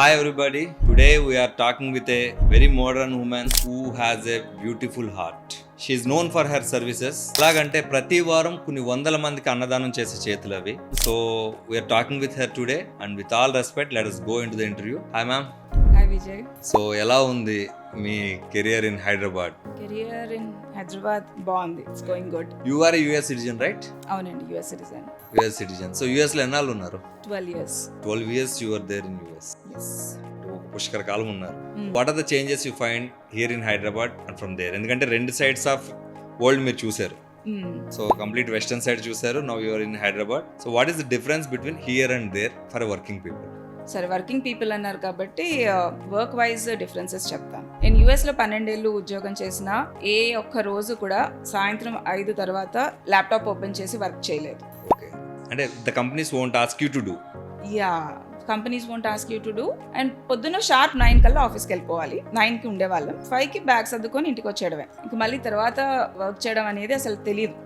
Hi everybody. Today we are talking with a very modern woman who has a beautiful heart. She is known for her services. ఎలాగంటే ప్రతి వారం కొన్ని వందల మందికి అన్నదానం చేసే చేతులు అవి. So we are talking with her today and with all respect let us go into the interview. Hi ma'am. Hi Vijay. So ఎలా ఉంది మీ career in Hyderabad? Career in Hyderabad బాగుంది. It's going good. You are a US citizen, right? అవునండి, US citizen. US citizen. So US లో ఎన్నాళ్ళు ఉన్నారు? 12 years. 12 years you are there in US. Yes. ఒక పుష్కర కాలం ఉన్నారు. What are the changes you find here in Hyderabad and from there? ఎందుకంటే రెండు సైడ్స్ ఆఫ్ వరల్డ్ మీరు చూసారు. సో కంప్లీట్ వెస్టర్న్ సైడ్ చూసారు, now you're in Hyderabad. So what is the difference between here and there for working people? సరే, working people అన్నారు కాబట్టి work wise differences చెప్తాను. నేను యుఎస్లో 12 ఏళ్ళు ఉద్యోగం చేసిన ఏ ఒక్క రోజు కూడా సాయంత్రం 5 తర్వాత ల్యాప్టాప్ ఓపెన్ చేసి వర్క్ చేయలేదు. ఓకే, అంటే the companies won't ask you to do. Yeah, companies won't ask you to do. And పొద్దున్న షార్ప్ 9 కల్లా ఆఫీస్కి వెళ్ళిపోవాలి. 9కి ఉండేవాళ్ళం, 5కి బ్యాగ్స్ సర్దుకొని ఇంటికి వచ్చేయడమే. ఇంక మళ్ళీ తర్వాత వర్క్ చేయడం అనేది అసలు తెలియదు.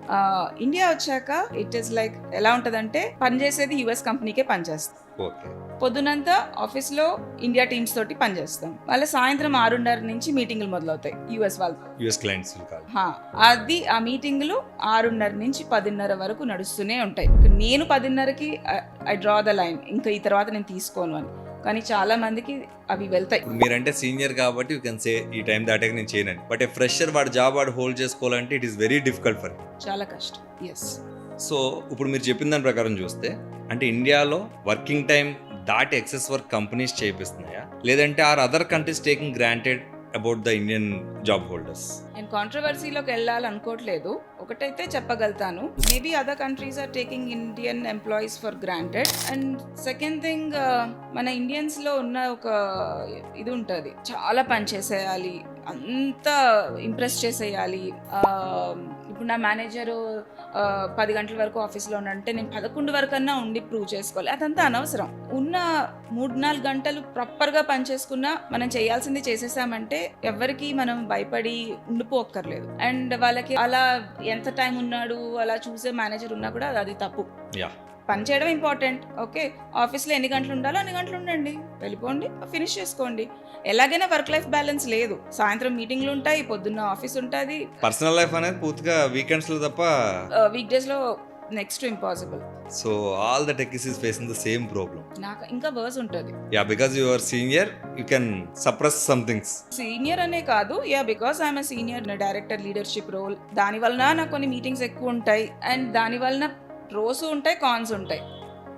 ఇండియా వచ్చాక ఇట్ ఈస్ లైక్ ఎలా ఉంటుందంటే పనిచేసేది యుఎస్ కంపెనీకే పనిచేస్తాం. ఓకే, పొద్దునంతా ఆఫీస్లో ఇండియా టీమ్స్ తోటి పనిచేస్తాం. వాళ్ళ సాయంత్రం 6:30 నుంచి మీటింగ్లు మొదలవుతాయి యుఎస్ వాళ్ళతో. యుఎస్ క్లయింట్స్ కాదు. అది ఆ మీటింగ్లు 6:30 నుంచి 10:30 వరకు నడుస్తూనే ఉంటాయి. నేను 10:30కి ఐ డ్రా ద లైన్, ఇంకా ఈ తర్వాత నేను తీసుకోను అని. కానీ చాలా మందికి అవి వెళ్తాయి. మీరంటే సీనియర్ కాబట్టి యూ కెన్ సే ఈ టైం దాటాక నేను చేయనండి. బట్ ఏ ఫ్రెషర్ వాడు జాబ్ వాడు హోల్డ్ చేసుకోవాలంటే it is very difficult for him. చాలా కష్టం. ఎస్. సో ఇప్పుడు మీరు చెప్పిన దాని ప్రకారం చూస్తే అంటే ఇండియాలో వర్కింగ్ టైం దాటి ఎక్సెస్ వర్క్ కంపెనీస్ చేపిస్తున్నాయా, లేదంటే or other countries taking granted about the Indian job holders? నేను కాంట్రవర్సీలోకి వెళ్ళాలనుకోవట్లేదు. ఒకటైతే చెప్పగలుగుతాను, maybe other countries are taking Indian employees for granted. And second thing, మన ఇండియన్స్లో ఉన్న ఒక ఇది ఉంటుంది, చాలా పని చేసేయాలి, అంతా ఇంప్రెస్ చేసేయాలి. ఇప్పుడు నా మేనేజరు 10 గంటల వరకు ఆఫీస్లో ఉండంటే నేను 11 వరకు అన్నా ఉండి ప్రూవ్ చేసుకోవాలి. అదంతా అనవసరం. ఉన్న 3-4 గంటలు ప్రాపర్గా పని చేసుకున్నా మనం చేయాల్సింది చేసేసామంటే ఎవరికి మనం భయపడి ఉండిపోక్కర్లేదు. అండ్ వాళ్ళకి అలా ఎంత టైం ఉన్నాడు అలా చూసే మేనేజర్ ఉన్నా కూడా అది తప్పు. పని చేయడం ఇంపార్టెంట్. ఓకే, ఆఫీస్లో ఎన్ని గంటలు ఉండాలో అన్ని గంటలు ఉండండి, వెళ్ళిపోండి, ఫినిష్ చేసుకోండి. ఎలాగైనా వర్క్ లైఫ్ బ్యాలెన్స్ లేదు. సాయంత్రం మీటింగ్లు ఉంటాయి, పొద్దున్న ఆఫీస్ ఉంటుంది. పర్సనల్ లైఫ్ అనేది పూర్తిగా వీకెండ్స్ లో తప్ప వీక్ డేస్ లో next to impossible. So all the techies is facing the same problem. నాకు ఇంకా వర్స్ ఉంటుంది. Yeah, because you are senior you can suppress some things. Senior అనే కాదు, yeah, because I'm a senior director leadership role. దాని వలన నాకు కొన్ని meetings ఎక్కువ ఉంటాయి. అండ్ దాని వలన ప్రోస్ ఉంటాయి, కాన్స్ ఉంటాయి.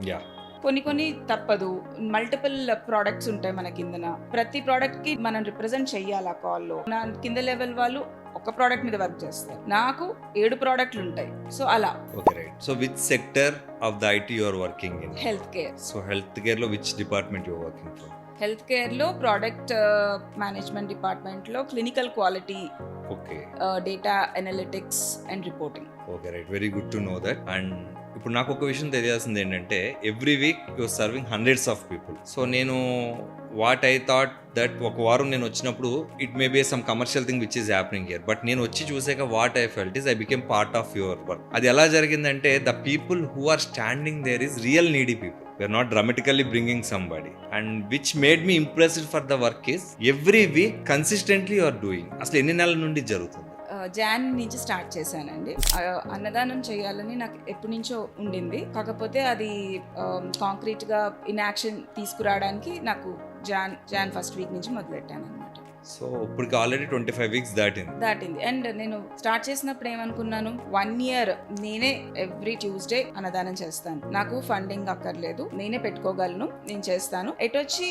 యా, కొన్ని తప్పదు. మల్టిపుల్ ప్రోడక్ట్స్ ఉంటాయి మన కిందన. ప్రతి ప్రోడక్ట్ కి మనం రిప్రజెంట్ చెయ్యాలి. ఆ కాల్లో నా కింద లెవెల్ వాళ్ళు ఒక ప్రోడక్ట్ మీద వర్క్ చేస్తారు, నాకు 7 ప్రోడక్ట్లు ఉంటాయి. సో అలా. Okay, right. So which sector of the IT you are working in? Health care. So health care లో which department you are working for? Health care లో ప్రోడక్ట్ మేనేజ్మెంట్ డిపార్ట్మెంట్ లో clinical quality, okay, data analytics and reporting. Okay, right. Very good to know that. And ఇప్పుడు నాకు ఒక విషయం తెలియాల్సింది ఏంటంటే every week you're serving hundreds of people. So నేను what I thought that ఒక వారం నేను వచ్చినప్పుడు it may be some commercial thing which is happening here. But నేను వచ్చి చూసాక what I felt is I became part of your work. అది ఎలా జరిగిందంటే the people who are standing there is real needy people. We are not dramatically bringing somebody, and which made me impressed for the work is every week consistently you are doing. అసలు ఎన్ని నెలల నుండి జరుగుతుంది? John నుంచి start చేశానండి. అన్నదానం చేయాలని నాకు ఎప్పటి నుంచో ఉండింది. కాకపోతే అది కాంక్రీట్ గా ఇన్ యాక్షన్ తీసుకురావడానికి నాకు జాన్ ఫస్ట్ వీక్ నుంచి మొదలెట్టాను అనమాట. సో ఇప్పటికి ఆల్రెడీ 25 వీక్స్ దాటింది. అండ్ నేను స్టార్ట్ చేసినప్పుడు ఏమనుకున్నాను, 1 year నేనే ఎవ్రీ ట్యూస్డే అన్నదానం చేస్తాను, నాకు ఫండింగ్ అక్కర్లేదు, నేనే పెట్టుకోగలను, నేను చేస్తాను. ఎటొచ్చి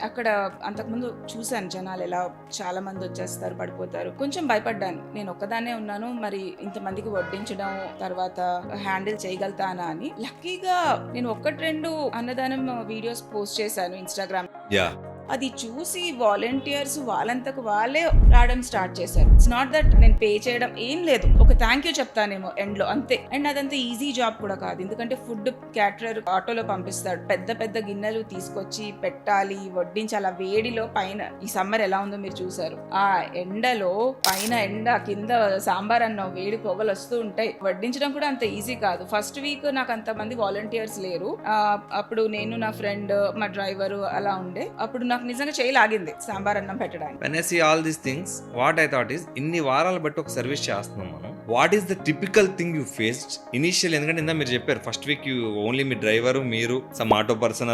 అక్కడ అంతకుముందు చూశాను జనాలు ఎలా చాలా మంది వచ్చేస్తారు, పడిపోతారు. కొంచెం భయపడ్డాను, నేను ఒక్కదాన్నే ఉన్నాను, మరి ఇంతమందికి వడ్డించడం తర్వాత హ్యాండిల్ చేయగలుగుతానా అని. లక్కీగా నేను 1-2 అన్నదానం వీడియోస్ పోస్ట్ చేశాను ఇన్స్టాగ్రామ్. యా, అది చూసి వాలంటీర్స్ వాళ్ళంతకు వాళ్ళే రావడం స్టార్ట్ చేశారు. ఇట్స్ నాట్ దట్ నేను పే చేయడం ఏం లేదు, ఒక థ్యాంక్ యూ చెప్తానేమో ఎండ్లో అంతే. అండ్ అదంతా ఈజీ జాబ్ కూడా కాదు, ఎందుకంటే ఫుడ్ క్యాటరర్ ఆటోలో పంపిస్తాడు, పెద్ద పెద్ద గిన్నెలు తీసుకొచ్చి పెట్టాలి, వడ్డించాలి. ఆ వేడిలో పైన ఈ సమ్మర్ ఎలా ఉందో మీరు చూసారు, ఆ ఎండలో పైన ఎండ కింద సాంబార్ అన్నం వేడి పొగలు వస్తూ ఉంటాయి. వడ్డించడం కూడా అంత ఈజీ కాదు. ఫస్ట్ వీక్ నాకు అంతమంది వాలంటీర్స్ లేరు, అప్పుడు నేను నా ఫ్రెండ్ మా డ్రైవరు అలా ఉండే. అప్పుడు నాకు నిజంగా చేయలాగింది సాంబార్ అన్నం పెట్టడానికి. When I see all these things, what I thought is ఇన్ని వారాలు బట్టి ఒక సర్వీస్ చేస్తున్నాం మనం. What is the typical thing you faced initial? ఎందుకంటే ఇందా మీరు చెప్పారు first week you only me driver, మీరు సమ్ ఆటో పర్సన్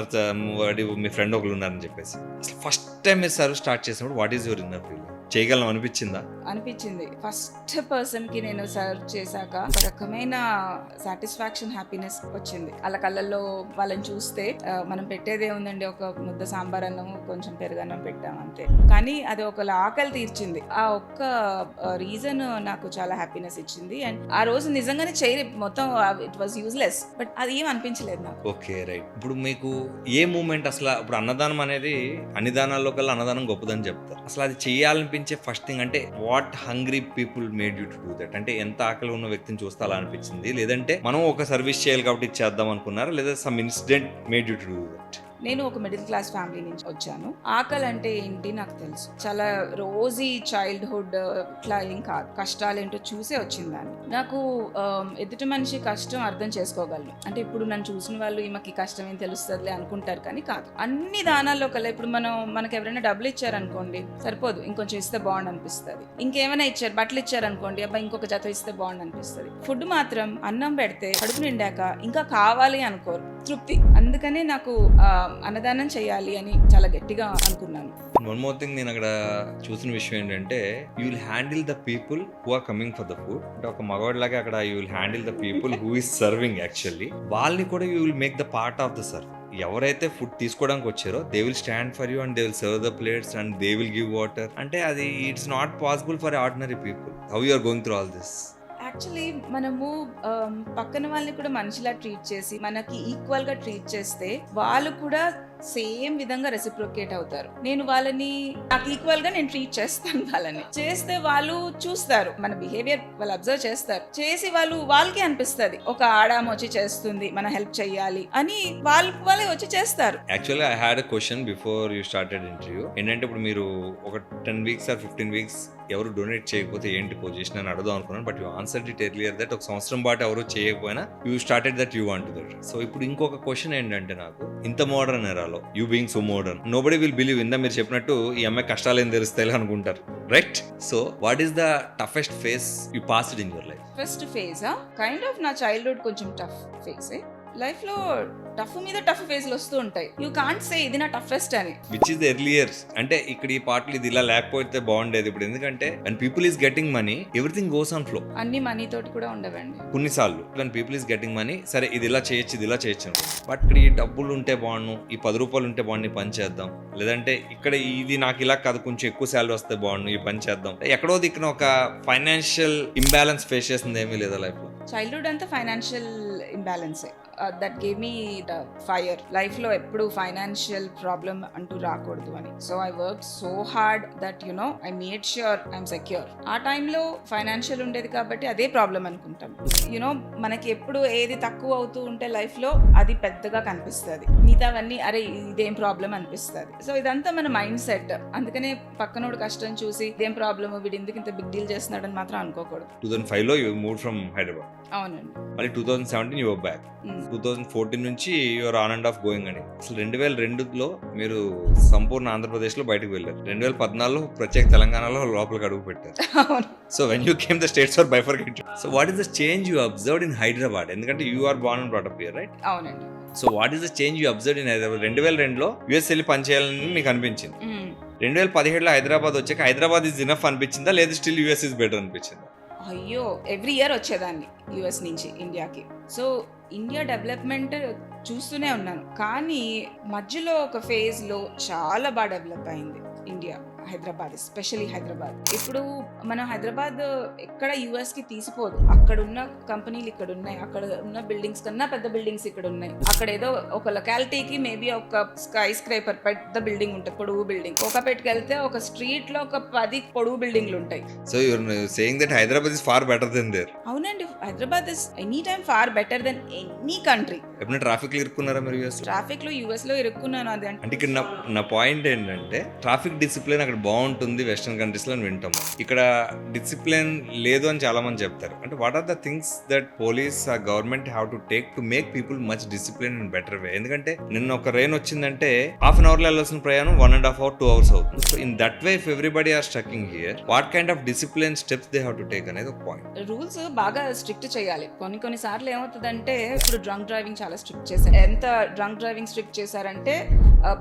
మీ ఫ్రెండ్ ఒకరు ఉన్నారని చెప్పేసి. అసలు ఫస్ట్ టైం మీరు సర్వీస్ స్టార్ట్ చేసినప్పుడు what is your inner feeling? చేయగలం అనిపించిందా? అనిపించింది. ఫస్ట్ పర్సన్ కి నేను సర్వ్ చేశాక ఒక రకమైన సాటిస్ఫాక్షన్, హ్యాపీనెస్ వచ్చింది. వాళ్ళ కళ్ళల్లో వాళ్ళని చూస్తే మనం పెట్టేదే ఉందండి, ఒక ముద్ద సాంబార్ అన్నం కొంచెం పెరుగన్నం పెట్టాం అంతే, కానీ అది ఒక ఆకలి తీర్చింది. ఆ ఒక్క రీజన్ నాకు చాలా హ్యాపీనెస్ ఇచ్చింది. అండ్ ఆ రోజు నిజంగానే మొత్తం ఇట్ వాజ్ యూజ్లెస్, బట్ అది ఏం అనిపించలేదు నాకు. Okay, right. ఇప్పుడు మీకు ఏ మూమెంట్ అసలు, ఇప్పుడు అన్నదానం అనేది అన్ని దానాల్లో కల్లా అన్నదానం గొప్పదని చెప్తారు, అసలు అది చేయాలనిపించే ఫస్ట్ థింగ్ అంటే what hungry people made you to do that? అంటే ఎంత ఆకలి ఉన్న వ్యక్తిని చూస్తే అలా అనిపించింది, లేదంటే మనం ఒక సర్వీస్ చేయాలి కాబట్టి చేద్దాం అనుకున్నారా, లేదా some incident made you to do that? నేను ఒక మిడిల్ క్లాస్ ఫ్యామిలీ నుంచి వచ్చాను. ఆకలి అంటే ఏంటి నాకు తెలుసు, చాలా రోజీ చైల్డ్హుడ్ ఇట్లా ఏం కాదు, కష్టాలు ఏంటో చూసే వచ్చిందాన్ని. నాకు ఎదుటి మనిషి కష్టం అర్థం చేసుకోగలను. అంటే ఇప్పుడు నన్ను చూసిన వాళ్ళు ఈమెకి కష్టం ఏం తెలుస్తుందిలే అనుకుంటారు, కానీ కాదు. అన్ని దానాల్లో కల్లా ఇప్పుడు మనకు ఎవరైనా డబ్బులు ఇచ్చారనుకోండి సరిపోదు, ఇంకొంచెం ఇస్తే బాగుండు అనిపిస్తుంది. ఇంకేమైనా ఇచ్చారు, బట్టలు ఇచ్చారనుకోండి, అబ్బా ఇంకొక జత ఇస్తే బాగుండు అనిపిస్తుంది. ఫుడ్ మాత్రం అన్నం పెడితే కడుపు నిండాక ఇంకా కావాలి అనుకోరు, తృప్తి. అందుకనే నాకు అన్నదానం చేయాలి అని చాలా గట్టిగా అనుకున్నాను. వన్ మోర్ థింగ్, నేను అక్కడ చూసిన విషయం ఏంటంటే you will handle the people who are coming for the food. అంటే ఒక మగవాడిలాగా అక్కడ you will handle the people who is serving. Actually వాళ్ళని కూడా you will make the part of the serve. ఎవరైతే ఫుడ్ తీసుకోవడానికి వచ్చారో they will stand for you and they will serve the plates and they will give water. అంటే అది it's not possible for ordinary people. How you are going through all this? Actually మనము పక్కన వాళ్ళని కూడా మనిషిలా treat చేసి మనకి ఈక్వల్గా ట్రీట్ చేస్తే వాళ్ళు కూడా సేమ్ విధంగా రెసిప్రోకేట్ అవుతారు. నేను వాళ్ళని నాకు ఈక్వల్ గా నేను ట్రీట్ చేస్తాను. వాళ్ళని చేస్తే వాళ్ళు చూస్తారు, మన బిహేవియర్ వాళ్ళు అబ్జర్వ్ చేస్తారు. చేసి వాళ్ళకి అనిపిస్తుంది ఒక ఆడామ వచ్చి చేస్తుంది, మనం హెల్ప్ చేయాలి అని వాళ్ళే వచ్చి చేస్తారు. Actually I had a question before you started interview. ఏంటంటే ఇప్పుడు మీరు ఒక 10 weeks ఆర్ 15 weeks ఎవరు డొనేట్ చేయకపోతే ఏంటి పొజిషన్ అని అడుగుదాం అనుకున్నాను. But you answered it earlier that ఒక సంవత్సరం పాటు ఎవరు చేయకపోయినా you started that you want that. So ఇప్పుడు ఇంకొక క్వశ్చన్ ఏంటంటే, నాకు ఇంత మోడర్న్ ఎరాలో you being so modern, nobody will believe ఇందా మీరు చెప్పినట్టు ఈ అమ్మాయి కష్టాలు ఏం తెలుస్తాయి అనుకుంటారు, right? So what is the toughest phase you passed in your life? First ఫేజా కైండ్ ఆఫ్ నా చైల్డ్హుడ్ కొంచెం టఫ్ ఫేజే. లైఫ్ లో టఫ్ మీద టఫ్ ఫేజ్లు వస్తూ ఉంటాయి. యూ కాంట్ సే ఇది నా టఫెస్ట్ అని. Which is the earlier? అంటే ఇక్కడ ఈ పాటలు ఇది ఇలా లేకపోతే బాగుండేది ఇప్పుడు, ఎందుకంటే when people is getting money everything goes on flow. అన్ని మనీ తోటి కూడా ఉండవండి కొన్నిసార్లు when people is getting money, సరే ఇది ఇలా చేయొచ్చు ఇది ఇలా చేయొచ్చు, బట్ ఇక్కడ ఈ డబ్బులు ఉంటే బాగుండు, ఈ 10 రూపాయలు ఉంటే బాగుండు, ఈ పని చేద్దాం, లేదంటే ఇక్కడ ఇది నాకు ఇలా కాదు కొంచెం ఎక్కువ శాలరీ వస్తే బాగుండు, ఈ పని చేద్దాం. ఎక్కడో దిక్కున ఒక ఫైనాన్షియల్ ఇంబ్యాలెన్స్ ఫేస్ చేస్తుంది ఏమీ లేదా లైఫ్ లో? చైల్డ్హుడ్ అంతా ఫైనాన్షియల్ ఇంబ్యాలెన్సే. That gave me the fire. లైఫ్లో ఎప్పుడు ఫైనాన్షియల్ ప్రాబ్లమ్ అంటూ రాకూడదు అని. So I work so hard that I made sure I'm secure. ఆ టైంలో ఫైనాన్షియల్ ఉండేది కాబట్టి అదే ప్రాబ్లం అనుకుంటాం. మనకి ఎప్పుడు ఏది తక్కువ అవుతూ ఉంటే లైఫ్లో అది పెద్దగా కనిపిస్తుంది, మిగతావన్నీ అరే ఇదేం ప్రాబ్లం అనిపిస్తుంది. సో ఇదంతా మన మైండ్ సెట్. అందుకనే పక్కనోడు కష్టం చూసి ఇదేం ప్రాబ్లమ్, వీడు ఎందుకు ఇంత బిగ్ డీల్ చేస్తున్నాడని మాత్రం అనుకోకూడదు. 2005 లో యూ మూవ్ ఫ్రమ్ హైదరాబాద్. అవునండి. మళ్ళీ 2017 యూ వర్ బ్యాక్. 2014 నుంచి you're on and off going అని. అసలు 2002లో మీరు సంపూర్ణ ఆంధ్రప్రదేశ్లో బయటకు వెళ్ళారు. 2014లో ప్రత్యేక తెలంగాణలో లోపలికి అడుగు పెట్టారు. So when you came the states are bifurcated. So what is the change you observed in Hyderabad? ఎందుకంటే you are born and brought up here, right? అవునండి. So what is the change you observed in Hyderabad? 2002లో US వెళ్ళి పనిచేయాలని మీకు అనిపించింది. 2017లో హైదరాబాద్ వచ్చాక Hyderabad is enough అనిపించిందా, లేదా స్టిల్ యూఎస్ ఈజ్ బెటర్ అనిపించిందా? అయ్యో, ఎవ్రీ ఇయర్ వచ్చేదాన్ని యూఎస్ నుంచి ఇండియాకి. సో ఇండియా డెవలప్మెంట్ చూస్తూనే ఉన్నాను, కానీ మధ్యలో ఒక ఫేజ్లో చాలా బాగా డెవలప్ అయింది ఇండియా. హైదరాబాద్, ఎస్పెషలీ హైదరాబాద్. ఇప్పుడు మనం హైదరాబాద్ ఎక్కడ US కి తీసిపోదు. అక్కడ ఉన్న కంపెనీలు ఇక్కడ ఉన్నాయి, అక్కడ ఉన్న బిల్డింగ్స్ కన్నా పెద్ద బిల్డింగ్స్ ఇక్కడ ఉన్నాయి. అక్కడ ఏదో ఒక లొకాలిటీకి మేబీ ఒక స్కై స్క్రేపర్ పెద్ద బిల్డింగ్ ఉంటుంది, పొడుగు బిల్డింగ్. కోకాపేటకి వెళ్తే ఒక స్ట్రీట్ లో ఒక 10 పొడుగు బిల్డింగ్లు ఉంటాయి. So you're saying that Hyderabad is far better than there. అవునండి, Hyderabad is any time far better than any country. ఎప్పుడైనా ట్రాఫిక్ లో ఇరుక్కున్నారా మీరు US లో? ట్రాఫిక్ లో US లో ఇరుక్కున్నాను. అది అంటే ఇక్కడ నా పాయింట్ ఏంటంటే ట్రాఫిక్ డిసిప్లిన్ అక్కడ బాగుంటుంది వెస్టర్న్ కంట్రీస్ లో అని వింటాము. ఇక్కడ డిసిప్లిన్ లేదు అని చాలా మంది చెప్తారు. అంటే what are the things that police ఆ government have to take to make people much discipline in better way? ఎందుకంటే నిన్న ఒక రెయిన్ వచ్చిందంటే హాఫ్ అన్ అవర్ లో వెళ్ళాల్సిన ప్రయాణం 1.5 hours 2 hours అవుతుంది. So in that way if everybody are stucking here, what kind of discipline steps they have to take అనేది ఒక పాయింట్. రూల్స్ బాగా స్ట్రిక్ట్ చేయాలి. కొన్ని సార్లు ఏమవుతుందంటే ఇప్పుడు డ్రంక్ డ్రైవింగ్ చాలా స్ట్రిక్ట్ చేశారు. ఎంత డ్రంక్ డ్రైవింగ్ స్ట్రిక్ట్ చేశారంటే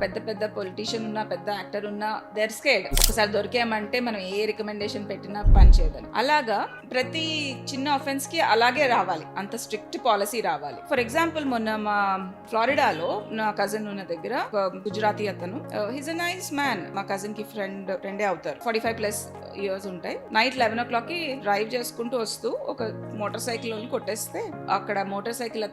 పెద్ద పెద్ద పొలిటీషియన్ ఉన్నా పెద్ద యాక్టర్ ఉన్నా దేర్ స్కేర్డ్. ఒకసారి దొరికామంటే మనం ఏ రికమెండేషన్ పెట్టినా పని చేయదని. అలాగా ప్రతి చిన్న ఆఫెన్స్ కి అలాగే రావాలి, అంత స్ట్రిక్ట్ పాలసీ రావాలి. ఫర్ ఎగ్జాంపుల్ మొన్న మా ఫ్లోరిడాలో నా కజిన్ ఉన్న దగ్గర ఒక గుజరాతీ అతను, హిజ్ అ నైస్ మ్యాన్, మా కజిన్ కి ఫ్రెండే అవుతారు, 45+ years ఉంటాయి. నైట్ 11 o'clock కి డ్రైవ్ చేసుకుంటూ వస్తూ ఒక మోటార్ సైకిల్ కొట్టేస్తే అక్కడ మోటార్ సైకిల్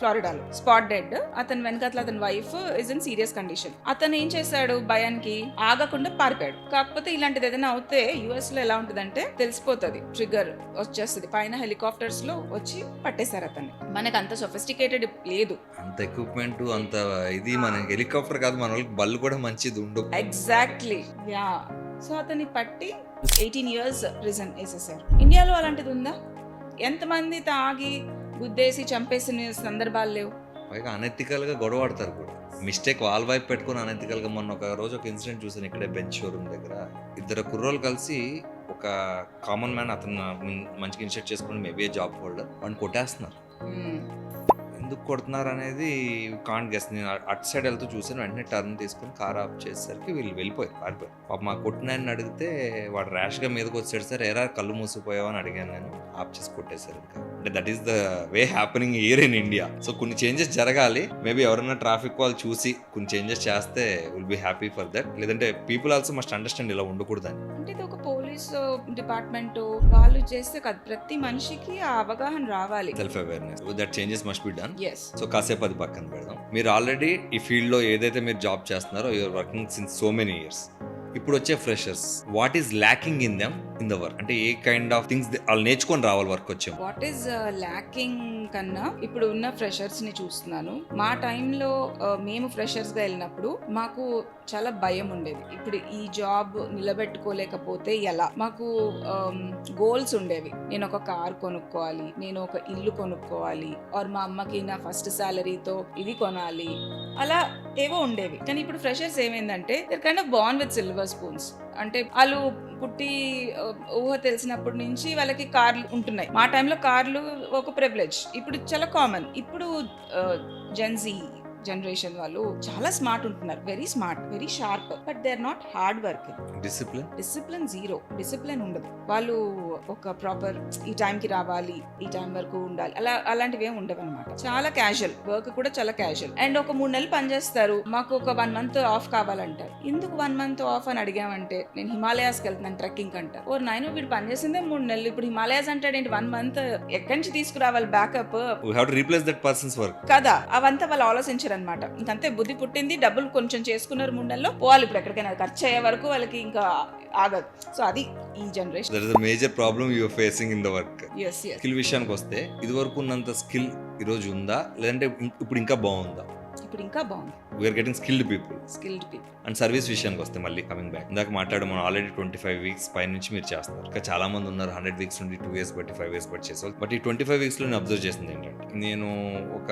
ఫ్లోరిడాలో స్పాట్ డెడ్. అతని వెనకాల అతని wife is in serious condition. అతను ఏం చేశాడు, భయానికి ఆగకుండా పారిపోయాడు. కాకపోతే ఇలాంటిది ఏదైనా అవుతే US లో ఎలా ఉంటుందంటే తెలిసిపోతుంది, ట్రిగర్ వచ్చేస్తుంది, పైన హెలికాప్టర్స్ లో వచ్చి పట్టేశారు అతన్ని. మనకు అంత సొఫిస్టికేటెడ్ లేదు, అంత ఎక్విప్మెంట్ అంత ఇది. మన హెలికాప్టర్ కాదు, మన వాళ్ళకి బళ్ళు కూడా మంచిది ఉండవు. Exactly, yeah. సో అతన్ని పట్టి 18 years ప్రిజన్ వేసేసారు. ఇండియాలో అలాంటిది ఉందా? ఎంతమంది తాగి గుద్దేసి చంపేసిన సందర్భాలు లేవు. పైగా అనెథికల్ గా గొడవ ఆడతారు కూడా, మిస్టేక్ వాళ్ళ వైపు పెట్టుకుని అనెథికల్ గా. మొన్న ఒక రోజు ఒక ఇన్సిడెంట్ చూసాను ఇక్కడే బెంచ్ షోరూమ్ దగ్గర. ఇద్దరు కుర్రోళ్ళు కలిసి ఒక కామన్ మ్యాన్, అతను మంచిగా ఇన్షర్ట్ చేసుకుని మేబీ జాబ్ హోల్డర్, వాడిని కొట్టేస్తున్నారు. ఎందుకు కొడుతున్నారు అనేది కాంట్ గెస్. నేను అటు సైడ్ వెళ్తూ చూసాను, వెంటనే టర్న్ తీసుకుని కార్ ఆఫ్ చేసేసరికి వీళ్ళు పారిపోయారు. పాప మా కొట్టినాయని అడిగితే వాడు ర్యాష్ గా మీదకి వచ్చాడు, సార్ ఎరా కళ్ళు మూసిపోయావు అని అడిగాను నేను. ఆఫ్ చేసి కొట్టేశారు. ఇంకా అంటే that is the way happening here in India. So కొన్ని చేంజెస్ జరగాలి. మేబీ ఎవరైనా ట్రాఫిక్ వాళ్ళు చూసి కొన్ని చేంజెస్ చేస్తే will be happy for that. లేదంటే పీపుల్ ఆల్సో మస్ట్ అండర్స్టాండ్ ఇలా ఉండకూడదని. అంటే ఇది ఒక పోలీస్ డిపార్ట్మెంట్ వాళ్ళు చేస్తే కదా, ప్రతి మనిషికి ఆ అవగాహన రావాలి, self awareness. That changes must be done. yes. So కాసేపు అది పక్కన పెడదాం. మీరు ఆల్రెడీ ఈ ఫీల్డ్ లో ఏదైతే మీరు జాబ్ చేస్తున్నారో, you're working since so many years. ఇప్పుడు వచ్చే freshers, what is lacking in them in the work? అంటే ఏ కైండ్ ఆఫ్ థింగ్స్ వాళ్ళు నేర్చుకొని రావాలి వర్క్ వచ్చే? వాట్ ఈస్ ల్యాకింగ్ కన్నా ఇప్పుడు ఉన్న ఫ్రెషర్స్ ని చూస్తున్నాను. మా టైంలో మేము ఫ్రెషర్స్ గా వెళ్ళినప్పుడు మాకు చాలా భయం ఉండేది. ఇప్పుడు ఈ జాబ్ నిలబెట్టుకోలేకపోతే ఎలా? మాకు గోల్స్ ఉండేవి. నేను ఒక కార్ కొనుక్కోవాలి, నేను ఒక ఇల్లు కొనుక్కోవాలి, ఆర్ మా అమ్మకి నా ఫస్ట్ సాలరీతో ఇది కొనాలి, అలా ఏవో ఉండేవి. కానీ ఇప్పుడు ఫ్రెషర్స్ ఏమైందంటే they kind of born with silver spoons. అంటే వాళ్ళు పుట్టి ఊహ తెలిసినప్పటి నుంచి వాళ్ళకి కార్లు ఉంటున్నాయి. మా టైంలో కార్లు ఒక ప్రివిలేజ్, ఇప్పుడు చాలా కామన్. ఇప్పుడు జెన్జీ జనరేషన్ వాళ్ళు చాలా స్మార్ట్ ఉంటున్నారు, very smart, very sharp, but they are not hard working. Discipline zero, discipline ఉండదు. వాళ్ళు ఒక ప్రాపర్ ఈ టైంకి రావాలి, ఈ టైం వరకు ఉండాలి, అలాంటివి ఏమి ఉండవు అనమాట. చాలా క్యాజువల్ వర్క్ కూడా, చాలా క్యాజువల్. అండ్ ఒక 3 నెలలు పనిచేస్తారు, మాకు ఒక 1 month ఆఫ్ కావాలంటారు. ఎందుకు 1 month ఆఫ్ అని అడిగామంటే నేను హిమాలయాస్కి వెళ్తున్నాను ట్రెక్కింగ్ అంటారు. ఓ నాయన వీడు పనిచేసిందే 3 నెలలు, ఇప్పుడు హిమాలయాస్ అంటాడు ఏంటి? 1 month ఎక్కడి నుంచి తీసుకురావాలి బ్యాకప్? కదా, అవంతా వాళ్ళు ఆలోచించారు అనమాట. ఇంకంతే, బుద్ధి పుట్టింది, డబ్బులు కొంచెం చేసుకున్నారు 3 నెలల్లో, వాళ్ళు ఇప్పుడు ఎక్కడికైనా ఖర్చు అయ్యే వరకు వాళ్ళకి ఇంకా ఆగదు. సో అది ఈ generation. That is the major problem you are facing in the work. yes. Skill విషయానికి వస్తే ఇది వరకు ఉన్నంత స్కిల్ ఈ రోజు ఉందా, లేదంటే ఇప్పుడు ఇంకా బాగుందా? ఇప్పుడు ఇంకా బాగుంది. We're getting skilled people. And service విషయానికి వస్తే మళ్ళీ కమింగ్ బ్యాక్, ఇందాక మాట్లాడడం మనం ఆల్రెడీ 25 weeks పై నుంచి మీరు చేస్తున్నారు. ఇంకా చాలా మంది ఉన్నారు 100 weeks నుండి 2 years బట్టి 5 years బట్టి చేసేవాళ్ళు. బట్ ఈ 25 weeks లో నేను అబ్జర్వ్ చేసింది ఏంటంటే, నేను ఒక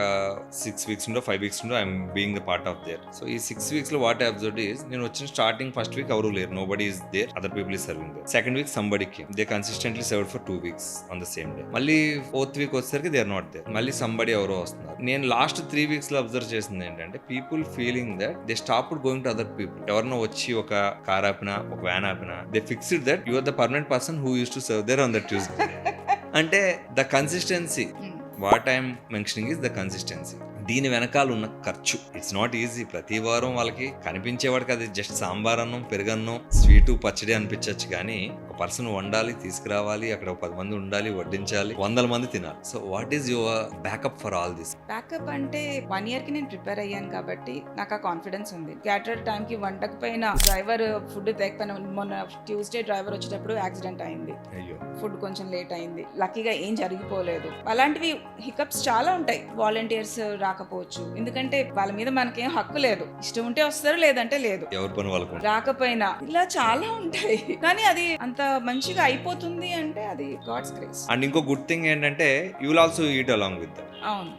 6 weeks నుండో 5 weeks నుండో I'm being the part of their. So ఈ 6 weeks లో వాట్ ఐ అబ్జర్వ్ ఈస్, నేను వచ్చిన స్టార్టింగ్ ఫస్ట్ వీక్ ఎవరు లేరు, nobody is there, other people is serving there. Second week somebody came, they consistently served for 2 weeks on the same day. మళ్ళీ 4th week వచ్చేసరికి they are not there, మళ్ళీ somebody ఎవరో వస్తున్నారు. నేను last 3 weeks లో observe చేసింది ఏంటంటే, people feeling that they stopped going to other people. ఎవరినో వచ్చి ఒక కార్ ఆపినా, ఒక వ్యాన్ ఆపినా, they fixed that you are the permanent person who use to serve there on that Tuesday. అంటే the consistency, what I'm mentioning is the consistency. దీని వెనకాల ఉన్న ఖర్చు. It's not easy. ప్రతి వారం వాళ్ళకి కనిపించేవాడికి అది జస్ట్ సాంబార్ అన్నం, పెరుగన్నం, స్వీటు, పచ్చడి అనిపించవచ్చు, కానీ ఒక పర్సన్ వండాలి, తీసుకురావాలి, అక్కడ 10 మంది ఉండాలి, వడ్డించాలి, 100 మంది తినాలి. So what is your backup for all this? Backup అంటే 1 year కి నేను ప్రిపేర్ అయ్యాను కాబట్టి నాకు ఆ కాన్ఫిడెన్స్ ఉంది. క్యాటర్ టైంకి వండకపోయినా, డ్రైవర్ ఫుడ్ తేకపోయినా, మొన్న ట్యూస్డే డ్రైవర్ వచ్చేటప్పుడు యాక్సిడెంట్ అయింది, అయ్యో, ఫుడ్ కొంచెం లేట్ అయింది, లక్కీగా ఏం జరిగిపోలేదు. అలాంటివి హికప్స్ చాలా ఉంటాయి. వాలంటీర్స్ రాకపోవచ్చు, ఎందుకంటే వాళ్ళ మీద మనకేం హక్కు లేదు. ఇష్టం ఉంటే వస్తారు, లేదంటే లేదు. ఎవరి పని వాళ్ళకు. రాకపోయినా ఇలా చాలా ఉంటాయి, కానీ అది అంత మంచిగా అయిపోతుంది అంటే అది గాడ్స్ గ్రేస్. అండ్ ఇంకో గుడ్ థింగ్ ఏంటంటే you will also eat along with them. అవును,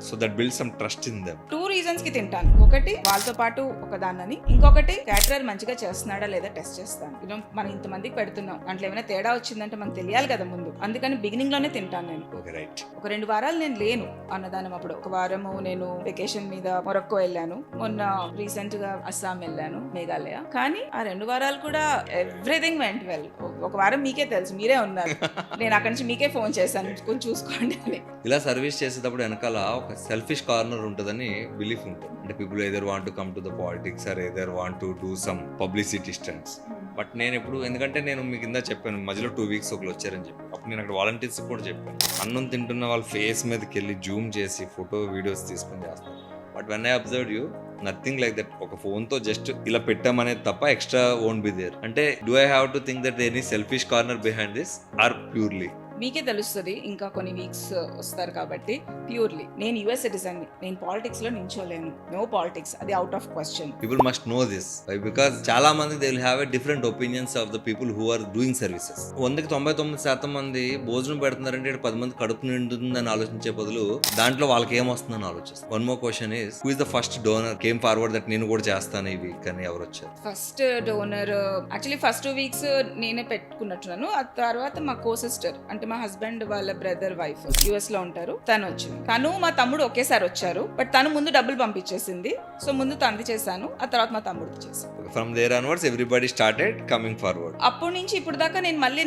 so that build some trust in them. 2 reasons కి తింటాను. ఒకటి వాళ్ళతో పాటు ఒక దాన్నని, ఇంకొకటి క్యాటరర్ మంచిగా చేస్తున్నాడా లేదా టెస్ట్ చేస్తాను. మనం ఇంతమందికి పెడుతున్నాం, దాంట్లో ఏమైనా తేడా వచ్చిందంటే మనకు తెలియాలి కదా ముందు. అందుకని బిగినింగ్ లోనే తింటాను నేను. Okay, right. ఒక 2 వారాలు నేను లేను అన్నదానం అప్పుడు. ఒక వారము నేను వెకేషన్ మీద మొరక్కో వెళ్ళాను, మొన్న రీసెంట్ గా అస్సాం వెళ్ళాను, మేఘాలయ. కానీ ఆ 2 వారాలు కూడా ఎవ్రీథింగ్ వెంట్ వెల్. ఒక వారం మీకే తెలుసు, మీరే ఉన్నారు. నేను అక్కడి నుంచి మీకే ఫోన్ చేశాను, కొంచెం చూసుకోండి అని. ఇలా సర్వీస్ చేసేటప్పుడు వెనకాల ఒక సెల్ఫిష్ కార్నర్ ఉంటుందని బిలీఫ్ ఉంటుంది. అంటే people either want to come to the politics or either want to do some publicity stunts. But నేను ఎప్పుడు, ఎందుకంటే నేను మీ కింద చెప్పాను మధ్యలో 2 weeks ఒకరు వచ్చారని చెప్పి, అప్పుడు నేను అక్కడ వాలంటీర్స్ కూడా చెప్పాను, అన్నం తింటున్న వాళ్ళ ఫేస్ మీదకి వెళ్ళి జూమ్ చేసి ఫోటో వీడియోస్ తీసుకొని చేస్తాను. But when I observe you, nothing like that. ఒక ఫోన్తో జస్ట్ ఇలా పెట్టామనేది తప్ప ఎక్స్ట్రా వోంట్ బి దేర్. అంటే do I have to think that any selfish corner behind this or purely? మీకే తెలుస్తుంది, ఇంకా కొన్ని వీక్స్ వస్తారు కాబట్టి. ప్యూర్లీ నేను యుఎస్ సిటిజన్, నేను పాలిటిక్స్ లో నించోలేను. నో పాలిటిక్స్, అది out of question. People must know this because చాలా మంది they will have a different opinions of the people who are doing services. 99% మంది భోజనం పెడుతున్నారంటే 10 మంది కడుపు నిండుతుందని ఆలోచించే బదులు దాంట్లో వాళ్ళకి ఏమొస్తుందని ఆలోచిస్తారు. One more question is, who is the first donor came forward that నేను కూడా చేస్తాను ఈ వీక్ అని ఎవరు వచ్చారు? First donor actually first 2 weeks నేనే పెట్టుకున్నట్టున్నాను. ఆ తర్వాత మా కో సిస్టర్, అంటే మా హస్బెండ్ వాళ్ళ బ్రదర్ వైఫ్ యుఎస్ లో ఉంటారు, తను వచ్చింది. తను మా తమ్ముడు ఒకేసారి వచ్చారు, బట్ తను ముందు డబ్బులు పంపించేసింది. సో ముందు తనది చేశాను, ఆ తర్వాత మా తమ్ముడిది చేశాను. From there onwards everybody started coming forward. అప్పటి నుంచి ఇప్పుడు దాకా నేను మళ్ళీ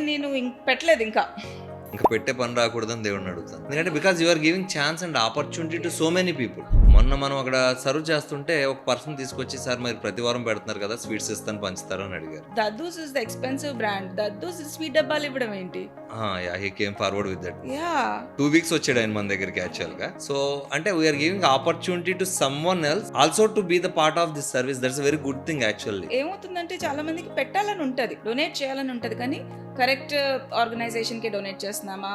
పెట్టలేదు ఇంకా పెట్టే పని రాకూడదని దేవుడిని అడుగుతాను. ఎందుకంటే because you are giving chance and opportunity to so many people. మొన్న మనం అక్కడ సర్వ్ చేస్తుంటే ఒక పర్సన్ తీసుకొచ్చి, సార్ మీరు ప్రతి వారం పెడుతున్నారు కదా, స్వీట్స్ ఇస్తాను పంచుతారు అని అడిగారు. Daddu's is the expensive brand. Daddu's sweet డబ్బాలు ఇవ్వడం ఏంటి? Yeah, he came forward with that. Yeah, 2 weeks వచ్చాడు ఆయన మన దగ్గరికి యాక్చువల్ గా. సో అంటే we're giving opportunity to someone else also to be the part of this service. That's very good thing actually. ఏమవుతుందంటే చాలా మందికి పెట్టాలని ఉంటది, డొనేట్ చేయాలని ఉంటది, కానీ కరెక్ట్ ఆర్గనైజేషన్ కి డొనేట్ చేస్తున్నామా,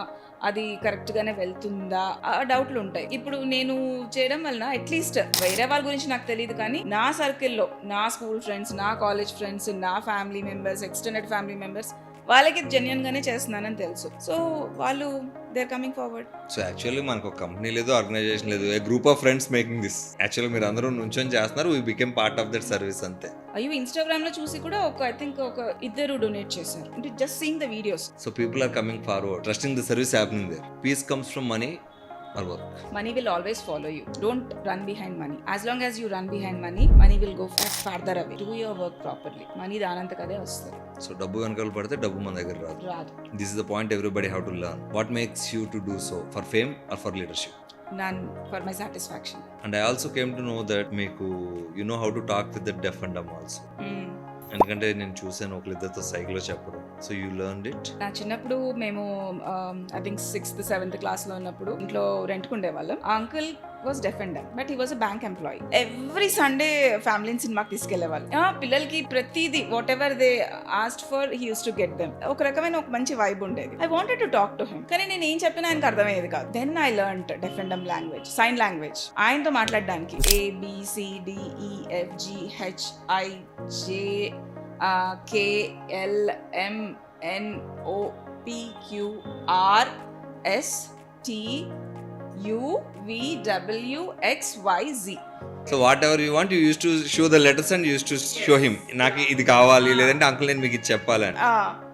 అది కరెక్ట్ గానే వెళ్తుందా, ఆ డౌట్లు ఉంటాయి. ఇప్పుడు నేను చేయడం వలన అట్లీస్ట్ వేరే వాళ్ళ గురించి నాకు తెలియదు, కానీ నా సర్కిల్లో నా స్కూల్ ఫ్రెండ్స్, నా కాలేజ్ ఫ్రెండ్స్, నా family members, extended family members, వాళ్ళకి జెన్యున్ గానే చేస్తున్నానని తెలుసు. సో వాళ్ళు they are coming forward. So actually మనకు ఒక కంపెనీ లేదు, ఆర్గనైజేషన్ లేదు, a group of friends making this. Actually మీరు అందరూ నుంచొని చేస్తున్నారు, we became part of that service అంతే. అయ్యో, ఇన్స్టాగ్రామ్ లో చూసి కూడా ఐ థింక్ ఒక 2 డొనేట్ చేశారు, అంటే just seeing the videos. So people are coming forward, trusting the service happening there. Peace comes from money or work. Money will always follow you. Don't run behind money. As long as you run behind money, money will go farther away. Do your work properly. Money దానంతకదే వస్తుంది. So డబ్బు వెనకాల పడితే డబ్బు మన దగ్గర రాదు. This is the point everybody have to learn. What makes you to do so? For fame or for leadership? None, for my satisfaction. And I also came to know that మీకు you know how to talk with the deaf and dumb also. ఎందుకంటే నేను చూసాను ఒకరిద్దరితో సైకిల్లో చెప్పడం. So you learned it. నా చిన్నప్పుడు మేము I think 6th 7th క్లాస్లో ఉన్నప్పుడు ఇంట్లో రెంట్కు ఉండేవాళ్ళం. ఆ uncle was deaf and dumb, but he was a bank employee. Every Sunday ఫ్యామిలీని సినిమాకి తీసుకెళ్లేవాళ్ళు. పిల్లలకి ప్రతిదీ whatever they asked for he use to get them. ఒక రకమైన ఒక మంచి వైబ్ ఉండేది. I wanted to talk to him, కానీ నేను ఏం చెప్పినా ఆయనకు అర్థమయ్యేది కాదు. Then I learned deaf and dumb language, sign language. ఆయనతో మాట్లాడడానికి ABCDEFGHIJKLMNOPQRSTUVWXYZ. So whatever you want, you use to show the letters and use to show him. నాకు ఇది కావాలి, లేదంటే అంకుల్ నేను మీకు ఇది చెప్పాలని.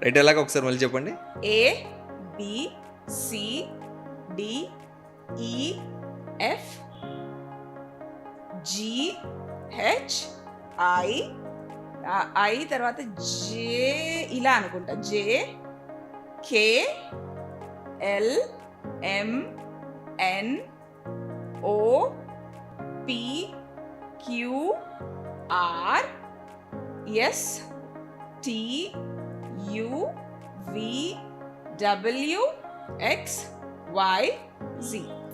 రైట్, ఎలాగ ఒకసారి మళ్ళీ చెప్పండి. ABCDEFGHI తర్వాత జే ఇలా అనుకుంటా, JKLMNOPQRSTUVWXYZ. PQRSTUVWXYZ.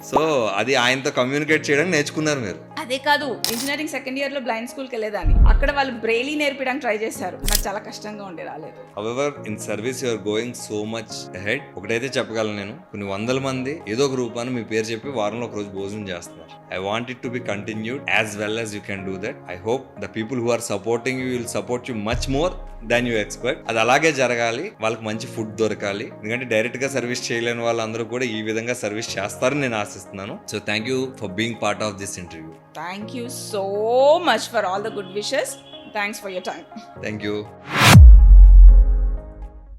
సో అది ఆయనతో కమ్యూనికేట్ చేయడానికి నేర్చుకున్నారు మీరు. అదే కాదు, ఇంజనీరింగ్ సెకండ్ ఇయర్ లో బ్లైండ్ స్కూల్కి వెళ్ళేదాన్ని. అక్కడ వాళ్ళు బ్రెయిలీ నేర్పించడానికి ట్రై చేశారు. నాకు చాలా కష్టంగా ఉండే, రాలేదు. However in service you're going so much ahead. ఒకటైతే చెప్పగలను, నేను కొన్ని వందల మంది ఏదో ఒక రూపాన్ని మీ పేరు చెప్పి వారంలో ఒక రోజు భోజనం చేస్తున్నారు. I want it to be continued as well as you can do that. I hope the people who are supporting you will support you much more than you expect. అది అలాగే జరగాలి, వాళ్ళకి మంచి ఫుడ్ దొరకాలి. ఎందుకంటే డైరెక్ట్ గా service చేయలేని వాళ్ళందరూ కూడా ఈ విధంగా సర్వీస్ చేస్తారని నేను ఆశిస్తున్నాను. So thank you for being part of this interview. Thank you so much for all the good wishes. Thanks for your time. Thank you.